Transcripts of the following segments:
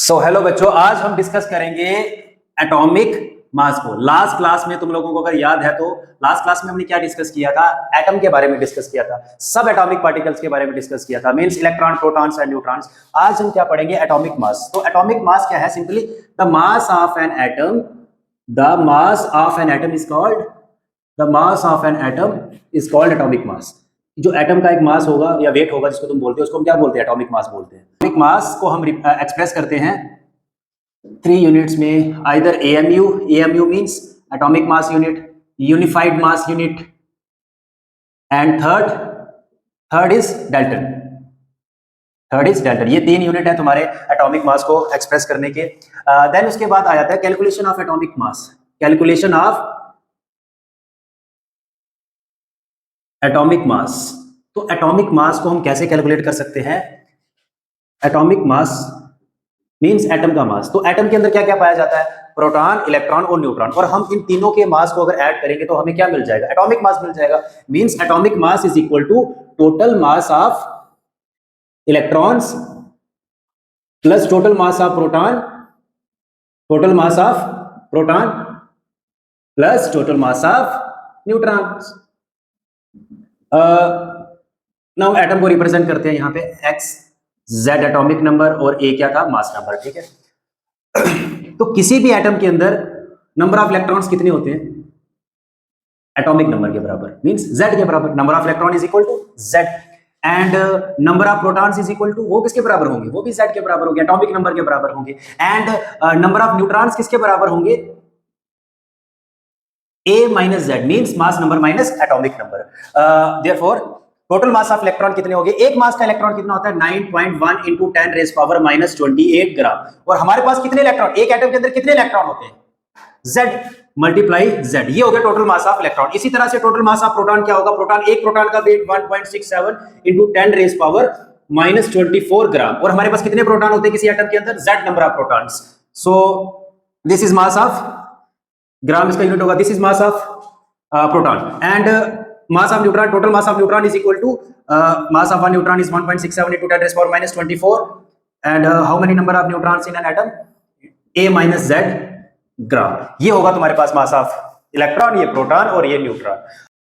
So hello बच्चों, आज हम डिस्कस करेंगे एटॉमिक मास को। लास्ट क्लास में तुम लोगों को अगर याद है तो लास्ट क्लास में हमने क्या डिस्कस किया था? एटम के बारे में डिस्कस किया था, सब एटॉमिक पार्टिकल्स के बारे में डिस्कस किया था, means electron, protons and neutrons. आज हम क्या पढ़ेंगे? Atomic mass. तो एटॉमिक मास क्या है? Simply the mass of an atom, the mass of an atom is called, the mass of an atom is called atomic mass. जो atom का एक मास होगा या वेट होगा जिसको तुम बोलते हो, उसको हम क्या बोलते हैं? एटॉमिक मास बोलते हैं। एटॉमिक मास को हम एक्सप्रेस करते हैं 3 यूनिट्स में, either AMU, AMU means atomic mass unit, unified mass unit, and third is Dalton. Third is Dalton. ये 3 यूनिट है तुम्हारे एटॉमिक मास को एक्सप्रेस करने के। देन उसके बाद आ जाता है calculation of atomic mass. Calculation of atomic mass. तो एटॉमिक मास को हम कैसे कैलकुलेट कर सकते हैं? एटॉमिक मास मींस एटम का मास। तो एटम के अंदर क्या क्या पाया जाता है? प्रोटॉन, इलेक्ट्रॉन और न्यूट्रॉन। और हम इन तीनों के मास को अगर ऐड करेंगे तो हमें क्या मिल जाएगा? एटॉमिक मास मिल जाएगा। Means atomic mass is equal to total mass of electrons plus total mass of proton, total mass of proton plus total mass of neutrons. Now atom को रिप्रेजेंट करते हैं यहाँ पे x, z एटॉमिक नंबर और a क्या था? Mass number. ठीक है। तो किसी भी एटम के अंदर नंबर ऑफ इलेक्ट्रॉन्स कितने होते हैं? एटॉमिक नंबर के बराबर, मींस z के बराबर। Number of electron is equal to z and number of protons is equal to, वो किसके बराबर होंगे? वो भी z के बराबर होंगे, एटॉमिक नंबर के बराबर होंगे। एंड नंबर ऑफ न्यूट्रॉन्स किसके बराबर होंगे? a minus z, means mass number minus atomic number. Therefore total mass of electron कितने हो गए? एक मास का इलेक्ट्रॉन कितना होता है? 9.1 इंटू 10 रेज पावर माइनस 28 ग्राम। और हमारे पास कितने इलेक्ट्रॉन, एक एटम के अंदर कितने इलेक्ट्रॉन होते हैं? Z मल्टीप्लाई Z, ये हो गया टोटल मास ऑफ इलेक्ट्रॉन। इसी तरह से टोटल मास ऑफ प्रोटॉन क्या होगा? प्रोटॉन, एक प्रोटॉन का weight 1.67 into 10 raise power minus 24 gram. और हमारे पास कितने प्रोटॉन होते हैं किसी एटम के अंदर? Z number of protons. So this is mass of, gram इसका यूनिट होगा, this is mass of proton. And mass of neutron, total mass of neutron is equal to mass of one neutron is 1.67 into 10 raised power minus 24 and how many number of neutrons in an atom? A minus Z ग्राम। ये होगा तुम्हारे पास mass of electron, ये proton और ये neutron.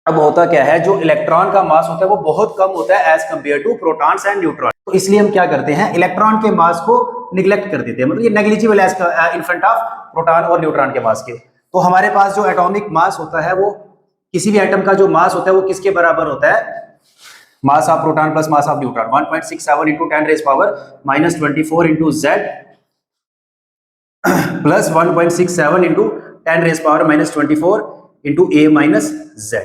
अब होता क्या है, जो इलेक्ट्रॉन का मास होता है वो बहुत कम होता है as compare to protons and neutron. तो इसलिए हम क्या करते हैं? इलेक्ट्रॉन के मास को निग्लेक्ट कर देते हैं, मतलब ये negligible as in front of proton और न्यूट्रॉन के मास के। तो हमारे पास जो एटॉमिक मास होता है, वो किसी भी एटम का जो मास होता है वो किसके बराबर होता है? Mass of proton plus mass of neutron. 1.67 into 10 raise power minus 24 into Z plus 1.67 into 10 raise power minus 24 into A minus Z।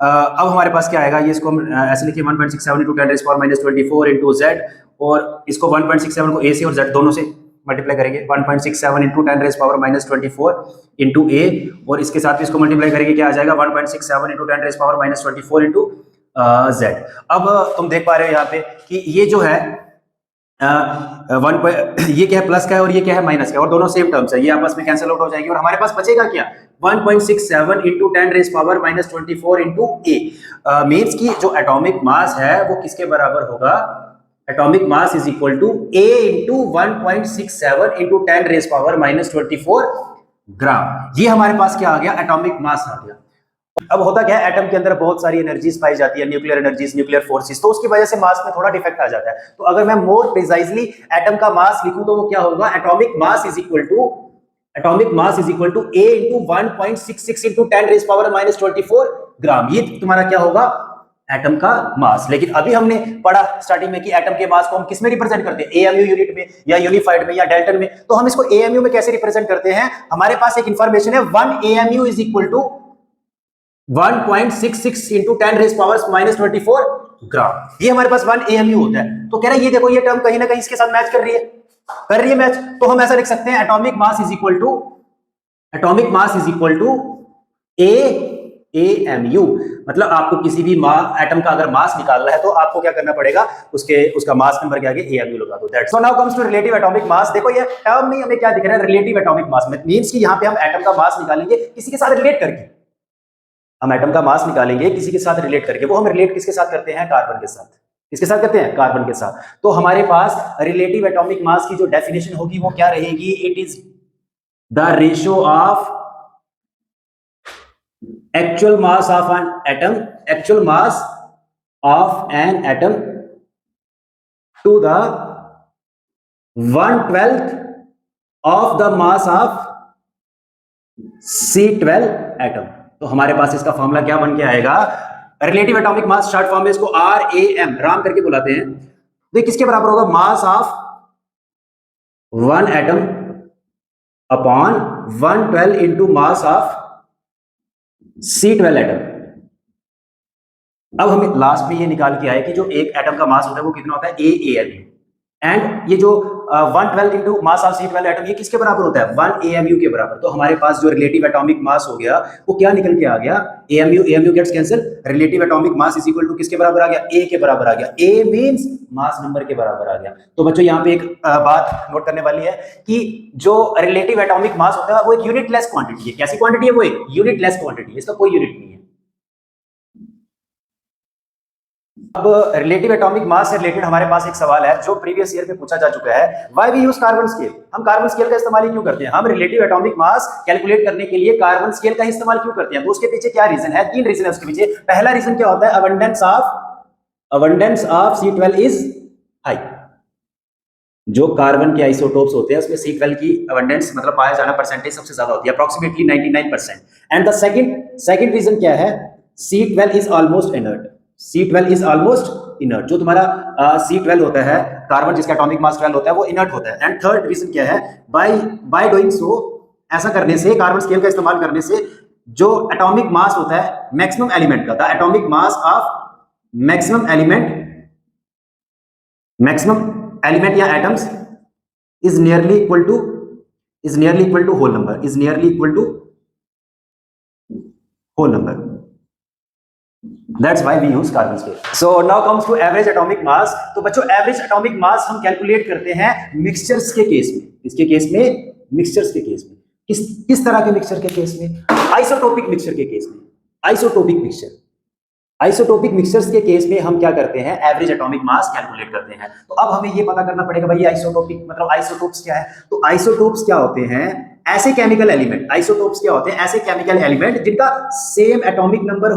अब हमारे पास क्या आएगा? ये इसको हम ऐसे लिखिए 1.67 into 10 raise power minus 24 into Z, और इसको 1.67 को A से और Z दोनों से मल्टीप्लाई करेंगे। 1.67 into 10 raise power minus 24 into A, और इसके साथ भी इसको मल्टीप्लाई करेंगे, क्या आ जाएगा? 1.67 into 10 raise power minus 24 into Z। अब तुम देख पा रहे हो यहाँ पे कि ये जो है ये क्या है? प्लस का है और ये क्या है? माइनस का, और दोनों सेम टर्म्स है, ये आपस में कैंसिल आउट हो जाएगी और हमारे पास बचेगा क्या? 1.67 into 10 raise power minus 24 into A। Means की जो एटॉमिक मास है वो किसके बराबर होगा? Atomic mass is equal to A into 1.67 into 10 raise power minus 24 gram. ये हमारे पास क्या आ गया? एटॉमिक मास आ गया। अब होता क्या है, एटम के अंदर बहुत सारी एनर्जीज पाई जाती है, न्यूक्लियर एनर्जीज, न्यूक्लियर फोर्सेस, तो उसकी वजह से मास में थोड़ा डिफेक्ट आ जाता है। तो अगर मैं मोर प्रिसाइजली एटम का मास लिखूं तो वो क्या होगा? Atomic mass is equal to A into 1.66 into 10 raise power minus 24 gram. ये तुम्हारा क्या होगा? एटम का मास। लेकिन अभी हमने पढ़ा स्टार्टिंग में कि एटम के मास को हम किस में रिप्रेजेंट करते हैं? एएमयू यूनिट में या यूनिफाइड में या डाल्टन में। तो हम इसको एएमयू में कैसे रिप्रेजेंट करते हैं? हमारे पास एक इंफॉर्मेशन है, 1 AMU is equal to 1.66 into 10 raise power minus 24 gram. ये हमारे पास 1 AMU होता है। तो कह रहा है ये देखो, ये टर्म कहीं ना कहीं इसके साथ मैच कर रही है मैच। तो हम ऐसा लिख सकते हैं, atomic mass is equal to AMU। मतलब आपको किसी भी एटम का अगर मास निकालना है तो आपको क्या करना पड़ेगा? उसका मास नंबर के आगे AMU लगा दो। That's so now comes to relative atomic mass. देखो ये टर्म में हमें क्या दिख रहा है? रिलेटिव एटॉमिक मास मींस कि यहां पे हम एटम का मास निकालेंगे किसी के साथ रिलेट करके। हम एटम का मास निकालेंगे किसी के साथ रिलेट करके। वो हम रिलेट किसके साथ करते हैं? कार्बन के साथ। किसके साथ करते हैं? कार्बन के साथ। तो हमारे पास रिलेटिव एटॉमिक मास की जो डेफिनेशन होगी वो क्या रहेगी? It is the ratio of actual mass of an atom, actual mass of an atom to the 1/12 of the mass of C12 atom। तो हमारे पास इसका फॉर्मूला क्या बन के आएगा? रिलेटिव एटॉमिक मास शॉर्ट फॉर्म में इसको RAM राम करके बुलाते हैं। तो किसके बराबर होगा? Mass of one atom upon 1/12 into mass of C12 atom. अब हमें लास्ट में ये निकाल के आए कि जो एक एटम का मास होता है वो कितना होता है? AAMU। एंड ये जो 1/12 into mass of C12 atom ये किसके बराबर होता है? 1 AMU के बराबर। तो हमारे पास जो रिलेटिव एटॉमिक मास हो गया वो क्या निकल के आ गया? AMU gets cancel. Relative atomic mass is equal to किसके बराबर आ गया? A के बराबर आ गया। A मींस मास नंबर के बराबर आ गया। तो बच्चों यहाँ पे एक बात नोट करने वाली है कि जो रिलेटिव एटॉमिक मास होता है वो एक यूनिटलेस क्वांटिटी है। कैसी क्वांटिटी है? वो एक यूनिटलेस क्वांटिटी है, इसका कोई यूनिट नहीं है। अब रिलेटिव एटॉमिक मास से रिलेटेड हमारे पास एक सवाल है जो प्रीवियस ईयर में पूछा जा चुका है। Why we use carbon scale? हम कार्बन स्केल का इस्तेमाल क्यों करते हैं? हम रिलेटिव एटॉमिक मास कैलकुलेट करने के लिए कार्बन स्केल का इस्तेमाल क्यों करते हैं? तो उसके पीछे क्या रीजन है? 3 रीजन है उसके पीछे। पहला रीजन क्या होता है? Abundance of C12 is high. जो कार्बन के आइसोटोप्स होते हैं उसमें C12 की अबंडेंस मतलब पाया जाना परसेंटेज सबसे ज्यादा होती है, approximately 99%। And the second reason क्या है? C12 is almost inert. C12 is almost inert. जो तुम्हारा C12 होता है, कार्बन जिसका एटॉमिक मास 12 होता है, वो इनर्ट होता है। एंड थर्ड रीजन क्या है? बाय डूइंग सो, ऐसा करने से, कार्बन स्केल का इस्तेमाल करने से जो एटॉमिक मास होता है मैक्सिमम एलिमेंट का, the atomic mass of maximum element या atoms is nearly equal to whole number. That's why we use carbon scale. So now comes to average atomic mass। तो बच्चों एवरेज एटॉमिक मास हम calculate करते हैं mixtures के case में। किसके case में? मिक्सचर्स के केस में। किस तरह के मिक्सचर के केस में? आइसोटोपिक मिक्सचर के केस में। आइसोटोपिक मिक्सचर्स के केस में हम क्या करते हैं? एवरेज एटॉमिक मास कैलकुलेट करते हैं। तो अब हमें ये पता करना पड़ेगा भाई आइसोटोपिक मतलब आइसोटोप्स क्या है? तो आइसोटोप्स क्या होते हैं? ऐसे केमिकल एलिमेंट। आइसोटोप्स क्या होते हैं? ऐसे केमिकल एलिमेंट जिनका सेम एटॉमिक नंबर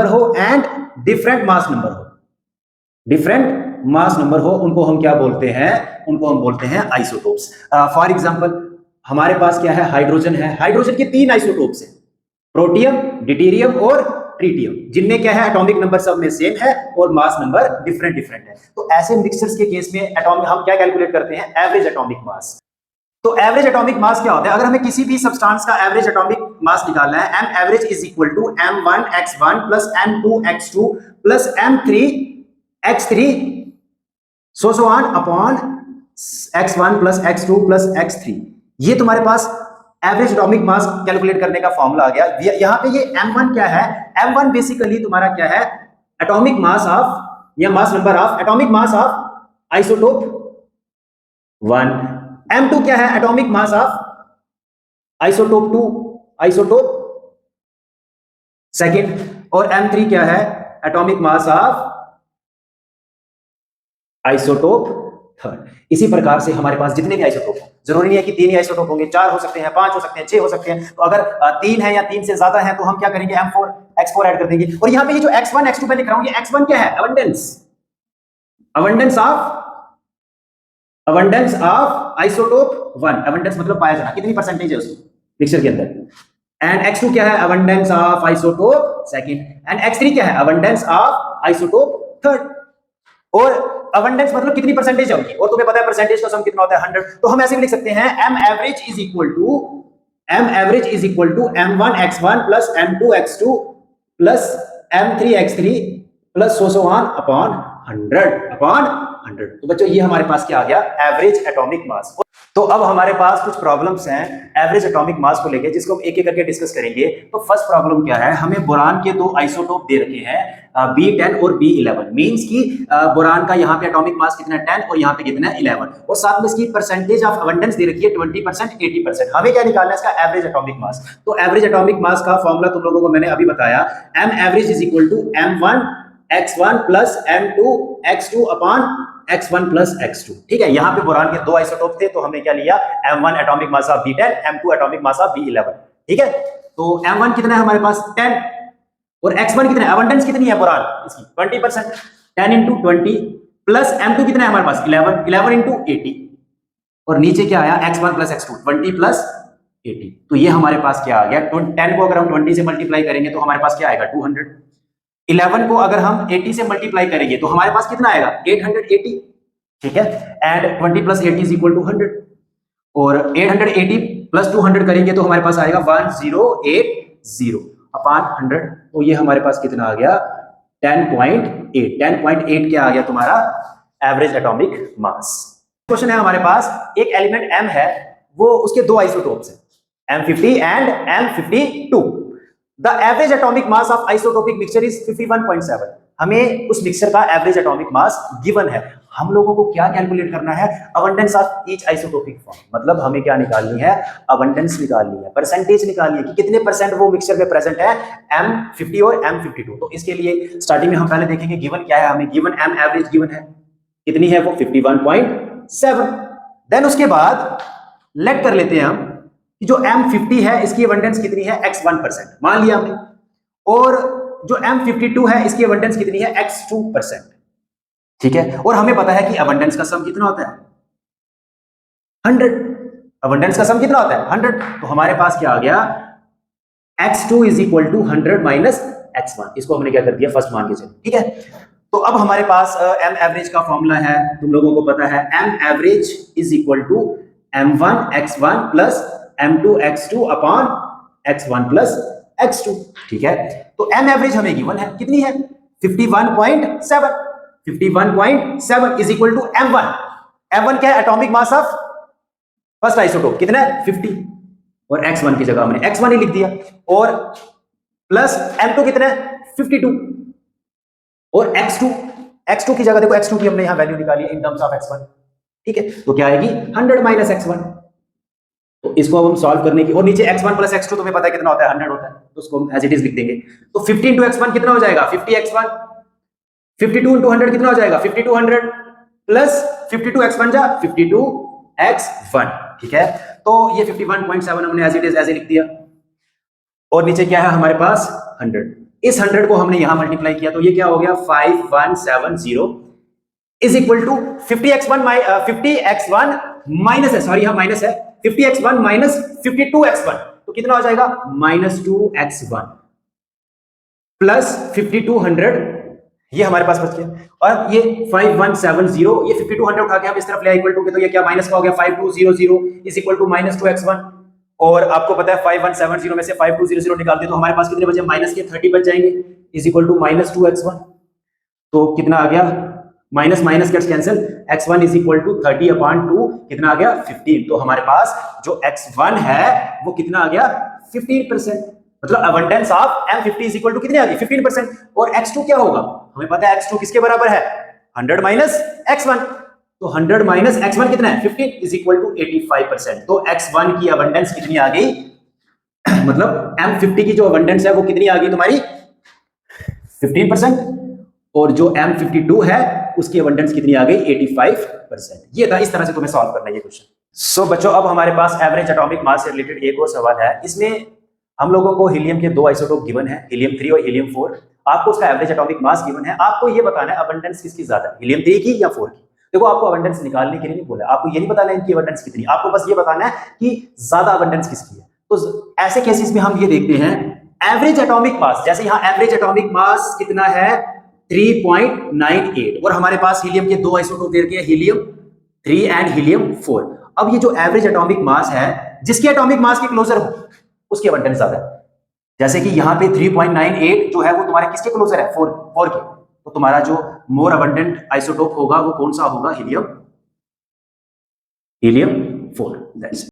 हो एंड डिफरेंट मास नंबर हो, उनको हम क्या बोलते हैं? उनको हम बोलते हैं आइसोटोप्स। फॉर एग्जांपल हमारे पास क्या है? हाइड्रोजन है। हाइड्रोजन के 3 आइसोटोप्स हैं, प्रोटियम, डिटेरियम और ट्रिटियम, जिनमें क्या है? एटॉमिक नंबर सब में सेम है और मास नंबर डिफरेंट है। तो ऐसे मिक्सचर्स के केस में हम क्या कैलकुलेट करते हैं? Average atomic mass. तो एवरेज एटॉमिक मास क्या होता है? अगर हमें किसी भी सब्सटेंस का एवरेज एटॉमिक मास निकालना है, m average is equal to m1x1 plus m2x2 plus m3x3 so on upon x1 plus x2 plus x3। ये तुम्हारे पास एवरेज एटॉमिक मास कैलकुलेट करने का फॉर्मूला आ गया। यहां पे ये m1 क्या है? m1 बेसिकली तुम्हारा क्या है? एटॉमिक मास ऑफ या mass number of atomic mass of isotope 1। M2 क्या है? Atomic mass of isotope 2, isotope second. और M3 क्या है? Atomic mass of isotope third. इसी प्रकार से हमारे पास जितने भी आइसोटोप हैं, जरूरी नहीं है कि 3 ही आइसोटोप होंगे, 4 हो सकते हैं, 5 हो सकते हैं, 6 हो सकते हैं। तो अगर 3 है या 3 से ज्यादा है तो हम क्या करेंगे? x4 ऐड कर देंगे। और यहां पे ये जो x1 x2 पे लिख रहा हूं, ये x1 क्या है? Abundance of isotope 1। अबंडेंस मतलब पाया जाना, कितनी परसेंटेज है उसकी मिक्सचर के अंदर। एंड x2 क्या है? Abundance of isotope second. And x3 क्या है? Abundance of isotope third. और अबंडेंस मतलब कितनी परसेंटेज है उनकी, और तुम्हें पता है परसेंटेज का सम कितना होता है? 100। तो हम ऐसे भी लिख सकते हैं m average is equal to m1x1 plus m2x2 plus m3x3 plus so on upon 100। तो बच्चों ये हमारे पास क्या आ गया? Average atomic mass. तो अब हमारे पास कुछ प्रॉब्लम्स हैं एवरेज एटॉमिक मास को लेके, जिसको हम एक एक करके डिस्कस करेंगे। तो फर्स्ट प्रॉब्लम क्या है? हमें बोरान के 2 आइसोटोप दे रखे हैं B10 और B11। मींस कि बोरान का यहाँ पे एटॉमिक मास कितना है? 10 और यहाँ पे कितना है? 11। और साथ में इसकी परसेंटेज ऑफ अबंडेंस दे रखी है 20%, 80%। हमें क्या निकालना है? इसका एवरेज एटॉमिक मास। तो एवरेज एटॉमिक मास का फॉर्मूला तुम लोगों को मैंने अभी बताया, m average is equal to m1 x1 plus m2 x2 upon x1 plus x2। ठीक है, यहां पे बोरान के दो आइसोटोप थे तो हमने क्या लिया, m1 atomic mass of B10, m2 atomic mass of B11। ठीक है, तो m1 कितना है हमारे पास 10 और x1 कितना है, अबंडेंस कितनी है बोरान इसकी 20%, 10 into 20 प्लस m2 कितना है हमारे पास 11 into 80 और नीचे क्या आया x1 प्लस x2 20 प्लस 80। तो ये हमारे पास क्या आ गया, 10 को अगर हम 20 से मल्टीप्लाई करेंगे तो हमारे पास क्या आएगा 200, 11 को अगर हम 80 से मल्टीप्लाई करेंगे तो हमारे पास कितना आएगा 880। ठीक है, and 20 plus 80 is equal to 100 और 880 प्लस 200 करेंगे तो हमारे पास आएगा 1080 अपॉन 100। तो ये हमारे पास कितना आ गया 10.8 क्या आ गया तुम्हारा एवरेज एटॉमिक मास। क्वेश्चन है हमारे पास, एक एलिमेंट m है, वो उसके दो आइसोटोप्स हैं M50 and M52। The average atomic mass of isotopic mixture is 51.7। हमें उस मिक्सचर का एवरेज एटॉमिक मास गिवन है, हम लोगों को क्या कैलकुलेट करना है, abundance of each isotopic form. मतलब हमें क्या निकालनी है, अबंडेंस निकालनी है, परसेंटेज निकालनी है कि कितने परसेंट वो मिक्सचर में प्रेजेंट है M50 और M52। तो इसके लिए स्टार्टिंग में हम पहले देखेंगे गिवन क्या है, हमें गिवन M एवरेज गिवन है, कितनी है वो 51.7। देन उसके बाद लेट कर लेते हैं हम कि जो M50 है इसकी अबंडेंस कितनी है x1% मान लिया हमने, और जो M52 है इसकी अबंडेंस कितनी है x2%। ठीक है, और हमें पता है कि अबंडेंस का सम कितना होता है 100। अबंडेंस का सम कितना होता है 100। तो हमारे पास क्या आ गया x2 is equal to 100 minus x1, इसको हमने क्या कर दिया फर्स्ट मान के चलो। ठीक है, तो अब हमारे पास m एवरेज का फॉर्मूला है, तुम लोगों को पता है m average is equal to m1 x1 plus m2 x2 upon x1 plus x2। ठीक है, तो m एवरेज हमें गिवन है, कितनी है 51.7। 51.7 is equal to m1। m1 क्या है, atomic mass of first isotope, कितना है 50 और x1 की जगह हमने x1 ही लिख दिया, और प्लस m2 कितना है 52 और x2 की जगह देखो x2 की हमने यहां वैल्यू निकाली है इन टर्म्स ऑफ x1। ठीक है, तो क्या आएगी 100 माइनस x1। तो इसको अब हम सॉल्व करने की, और नीचे x1 प्लस x2 तुम्हें पता है कितना होता है 100 होता है, तो उसको हम एज इट इज लिख देंगे। तो 15 into x1 कितना हो जाएगा 50x1, 52 into 100 कितना हो जाएगा 5200 प्लस 52 x1 जा 52x1। ठीक है, तो ये 51.7 हमने एज इट इज ऐसे लिख दिया, और नीचे क्या है हमारे पास 100। इस 100 को हमने यहां मल्टीप्लाई किया तो ये क्या हो गया 5170 is equal to 50x1 minus है, सॉरी यहां माइनस है, 50x1 माइनस 52x1, तो कितना हो जाएगा -2x1 प्लस 5200, ये हमारे पास बच गया। और ये 5170, ये 5200 उठा के हम इस तरफ ले इक्वल टू के, तो ये क्या माइनस का हो गया 5200 इज इक्वल टू -2x1। और आपको पता है 5170 में से 5200 निकालते तो हमारे पास कितने बचे, माइनस के 30 बच जाएंगे, इज इक्वल टू -2x1। तो कितना आ गया, minus minus gets cancel, x1 is equal to 30 upon 2, कितना आ गया 15। तो हमारे पास जो x1 है वो कितना आ गया 15%। मतलब abundance of M50 is equal to कितनी आ गई 15%। और x2 क्या होगा, हमें पता है x2 किसके बराबर है 100 माइनस x1, तो 100 माइनस x1 कितना है 15 इज इक्वल टू 85%। तो x1 की अबंडेंस कितनी आ गई मतलब M50 की जो अबंडेंस है वो कितनी आ गई तुम्हारी 15%, और जो M52 है उसकी अबंडेंस कितनी आ गई 85%। ये था, इस तरह से तुम्हें सॉल्व करना है ये क्वेश्चन। सो बच्चों, अब हमारे पास एवरेज एटॉमिक मास से रिलेटेड एक और सवाल है। इसमें हम लोगों को हीलियम के दो आइसोटोप गिवन है, हीलियम 3 और हीलियम 4। आपको उसका एवरेज एटॉमिक मास गिवन है, आपको ये बताना है अबंडेंस किसकी ज्यादा है, हीलियम 3 की या 4 की। देखो, आपको अबंडेंस निकालने के लिए नहीं बोला, आपको ये नहीं बताना इनकी अबंडेंस कितनी, आपको बस ये बताना है कि ज्यादा अबंडेंस किसकी है। तो ऐसे केसेस में हम ये देखते हैं एवरेज एटॉमिक मास, जैसे यहाँ एवरेज एटॉमिक मास कितना है 3.98, और हमारे पास हीलियम के दो आइसोटोप दे रखे हैं, हीलियम 3 एंड हीलियम 4। अब ये जो एवरेज एटॉमिक मास है, जिसके एटॉमिक मास के क्लोजर हो उसकी अबंडेंस ज्यादा है। जैसे कि यहाँ पे 3.98 जो है वो तुम्हारे किसके क्लोजर है 4 के, तो तुम्हारा जो मोर अबंडेंट आइसोटोप होगा वो कौन सा होगा, हीलियम 4। दैट्स